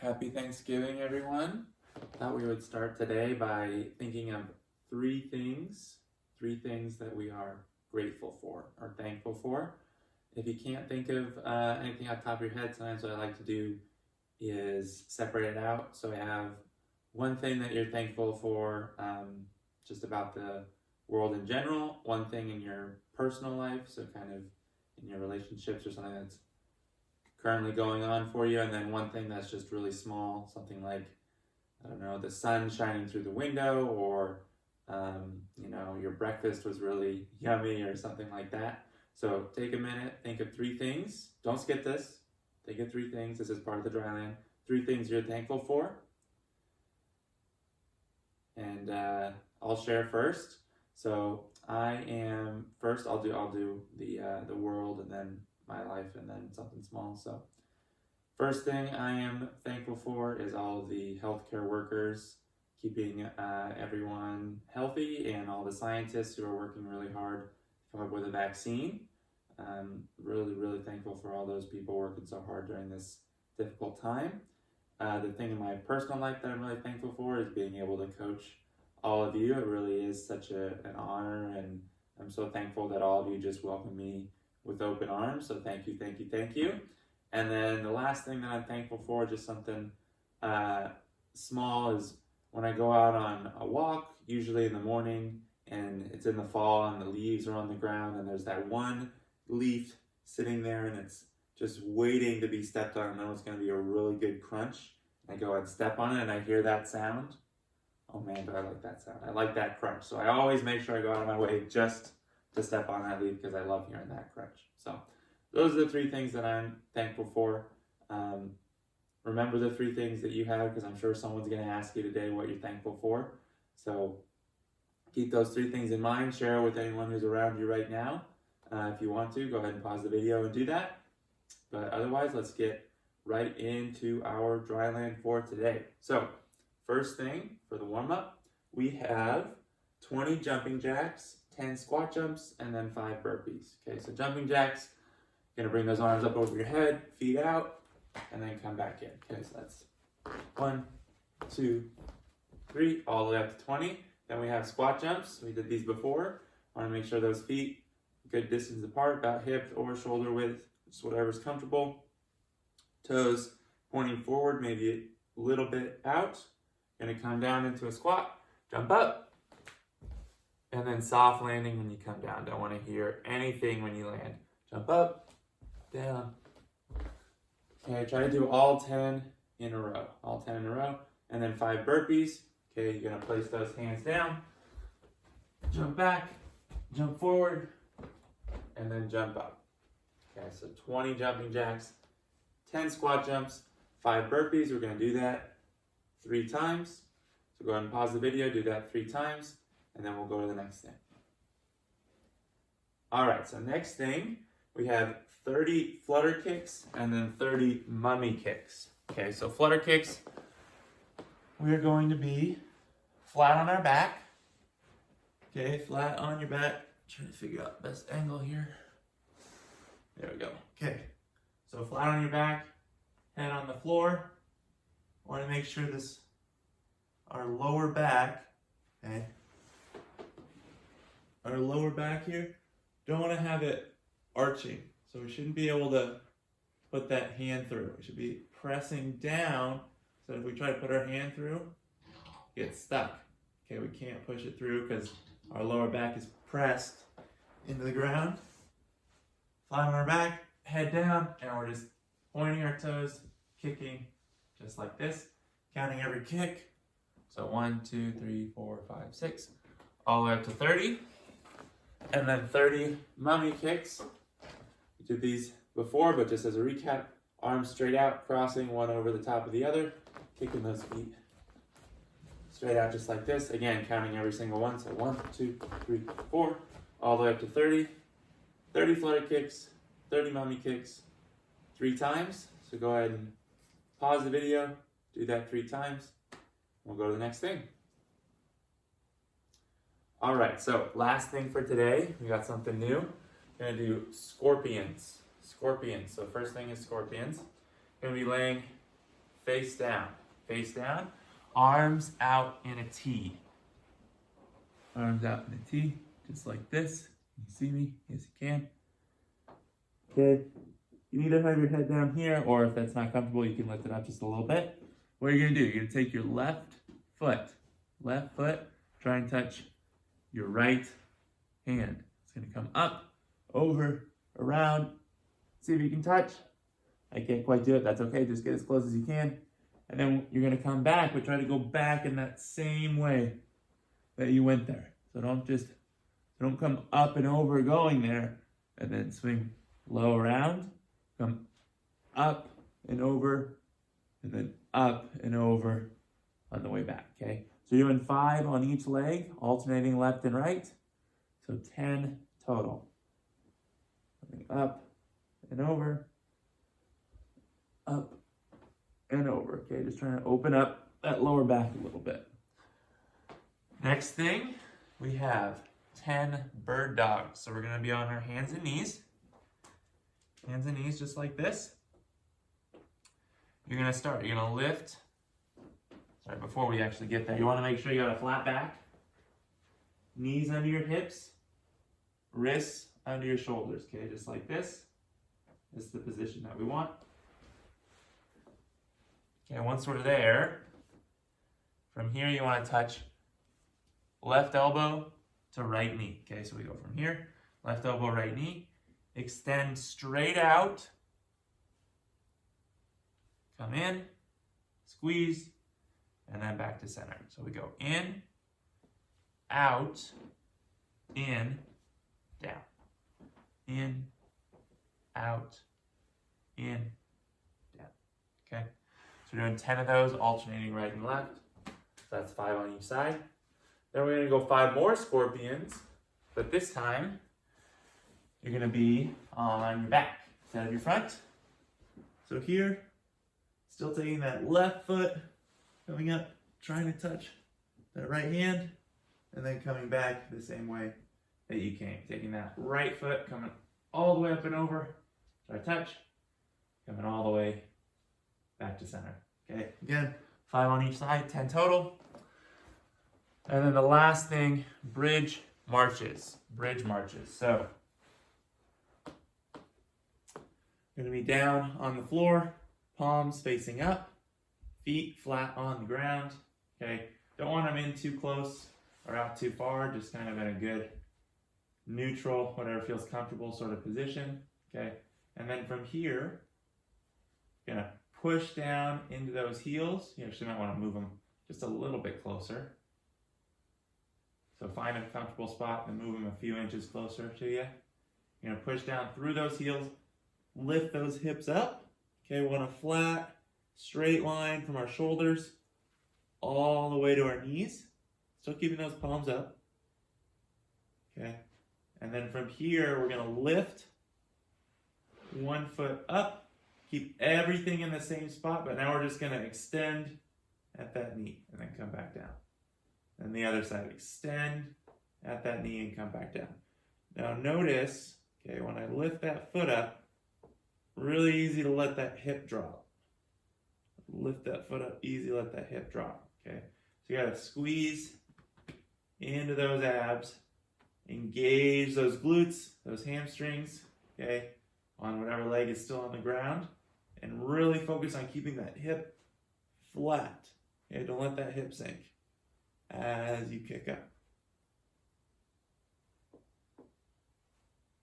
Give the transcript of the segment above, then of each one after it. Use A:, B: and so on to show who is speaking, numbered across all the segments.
A: Happy Thanksgiving, everyone. Thought we would start today by thinking of three things that we are grateful for or thankful for. If you can't think of anything off the top of your head, sometimes what I like to do is separate it out. So I have one thing that you're thankful for, just about the world in general, one thing in your personal life, so kind of in your relationships or something that's currently going on for you, and then one thing that's just really small, something like, I don't know, the sun shining through the window, or your breakfast was really yummy or something like that. So take a minute, think of three things. Don't skip this. Think of three things. This is part of the Dryland. Three things you're thankful for. And I'll share first. So I am first. I'll do the world, and then my life, and then something small. So first thing I am thankful for is all of the healthcare workers keeping everyone healthy, and all the scientists who are working really hard to come up with a vaccine. Really thankful for all those people working so hard during this difficult time. The thing in my personal life that I'm really thankful for is being able to coach all of you. It really is such an honor, and I'm so thankful that all of you just welcome me with open arms. So thank you. And then the last thing that I'm thankful for, just something small, is when I go out on a walk, usually in the morning, and it's in the fall and the leaves are on the ground, and there's that one leaf sitting there and it's just waiting to be stepped on. I know it's going to be a really good crunch. I go and step on it and I hear that sound. Oh man, do I like that sound. I like that crunch. So I always make sure I go out of my way just to step on that leaf, because I love hearing that crunch. So those are the three things that I'm thankful for. Remember the three things that you have, because I'm sure someone's going to ask you today what you're thankful for. So keep those three things in mind. Share it with anyone who's around you right now. If you want to, go ahead and pause the video and do that. But otherwise, let's get right into our Dryland for today. So first thing for the warm-up, we have 20 jumping jacks, 10 squat jumps, and then 5 burpees. Okay, so jumping jacks, you're gonna bring those arms up over your head, feet out, and then come back in. Okay, so that's 1, 2, 3, all the way up to 20. Then we have squat jumps. We did these before. Want to make sure those feet good distance apart, about hip or shoulder width, just whatever's comfortable. Toes pointing forward, maybe a little bit out. Gonna come down into a squat, jump up, and then soft landing when you come down. Don't want to hear anything when you land. Jump up, down. Okay, try to do all 10 in a row. And then 5 burpees. Okay, you're gonna place those hands down, jump back, jump forward, and then jump up. Okay, so 20 jumping jacks, 10 squat jumps, 5 burpees. We're gonna do that 3 times. So go ahead and pause the video, do that 3 times, and then we'll go to the next thing. All right, so next thing, we have 30 flutter kicks and then 30 mummy kicks. Okay, so flutter kicks, we are going to be flat on our back. Okay, flat on your back. Trying to figure out the best angle here. There we go. Okay, so flat on your back, head on the floor. Want to make sure our lower back, okay, our lower back here, don't want to have it arching. So we shouldn't be able to put that hand through. We should be pressing down, so if we try to put our hand through, it gets stuck. Okay, we can't push it through because our lower back is pressed into the ground. Flat on our back, head down, and we're just pointing our toes, kicking just like this, counting every kick. So 1, 2, 3, 4, 5, 6, all the way up to 30. And then 30 mummy kicks. We did these before, but just as a recap, arms straight out, crossing one over the top of the other, kicking those feet straight out just like this. Again, counting every single one. So 1, 2, 3, 4, all the way up to 30. 30 flutter kicks, 30 mummy kicks, 3 times. So go ahead and pause the video, do that 3 times. We'll go to the next thing. All right, so last thing for today, we got something new. We're gonna do scorpions. So first thing is scorpions. Gonna be laying face down. Face down. Arms out in a T. Arms out in a T, just like this. You see me? Yes, you can. Okay. You can either have your head down here, or if that's not comfortable, you can lift it up just a little bit. What are you gonna do? You're gonna take your left foot, try and touch your right hand. It's gonna come up, over, around. See if you can touch. I can't quite do it, that's okay, just get as close as you can. And then you're gonna come back, but try to go back in that same way that you went there. So don't come up and over going there, and then swing low around, come up and over, and then up and over on the way back, okay? So you're doing 5 on each leg, alternating left and right. So 10 total. Coming up and over, up and over, okay? Just trying to open up that lower back a little bit. Next thing, we have 10 bird dogs. So we're gonna be on our hands and knees. Hands and knees just like this. You're gonna lift. Sorry, before we actually get there, you wanna make sure you got a flat back. Knees under your hips, wrists under your shoulders, okay? Just like this. This is the position that we want. Okay, once we're there, from here you wanna touch left elbow to right knee. Okay, so we go from here, left elbow, right knee. Extend straight out. Come in, squeeze, and then back to center. So we go in, out, in, down. In, out, in, down. Okay, so we're doing 10 of those, alternating right and left. So that's 5 on each side. Then we're gonna go 5 more scorpions, but this time, you're gonna be on your back instead of your front. So here, still taking that left foot, coming up, trying to touch that right hand, and then coming back the same way that you came. Taking that right foot, coming all the way up and over, try to touch, coming all the way back to center. Okay, again, 5 on each side, 10 total. And then the last thing, bridge marches. Bridge marches. So, you're gonna be down on the floor, palms facing up, feet flat on the ground. Okay, don't want them in too close or out too far, just kind of in a good neutral, whatever feels comfortable sort of position. Okay, and then from here, you're gonna push down into those heels. You actually might want to move them just a little bit closer. So find a comfortable spot and move them a few inches closer to you. You're gonna push down through those heels, lift those hips up. Okay, we want a flat, straight line from our shoulders all the way to our knees. Still keeping those palms up. Okay, and then from here, we're gonna lift one foot up, keep everything in the same spot, but now we're just gonna extend at that knee and then come back down. And the other side, extend at that knee and come back down. Now notice, okay, when I lift that foot up, really easy to let that hip drop. Lift that foot up, easy, let that hip drop, okay? So you gotta squeeze into those abs, engage those glutes, those hamstrings, okay, on whatever leg is still on the ground, and really focus on keeping that hip flat, okay? Don't let that hip sink as you kick up.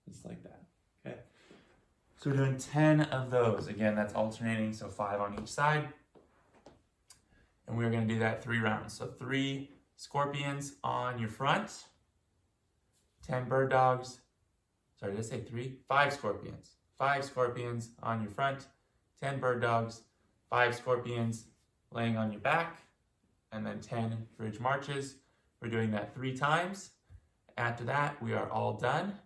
A: Just like that, okay? So we're doing 10 of those. Again, that's alternating, so 5 on each side. And we're gonna do that 3 rounds. So 3 scorpions on your front, 10 bird dogs. Sorry, did I say 3? 5 scorpions. 5 scorpions on your front, 10 bird dogs, 5 scorpions laying on your back, and then 10 bridge marches. We're doing that 3 times. After that, we are all done.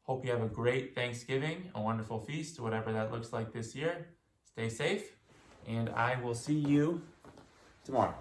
A: Hope you have a great Thanksgiving, a wonderful feast, whatever that looks like this year. Stay safe, and I will see you tomorrow.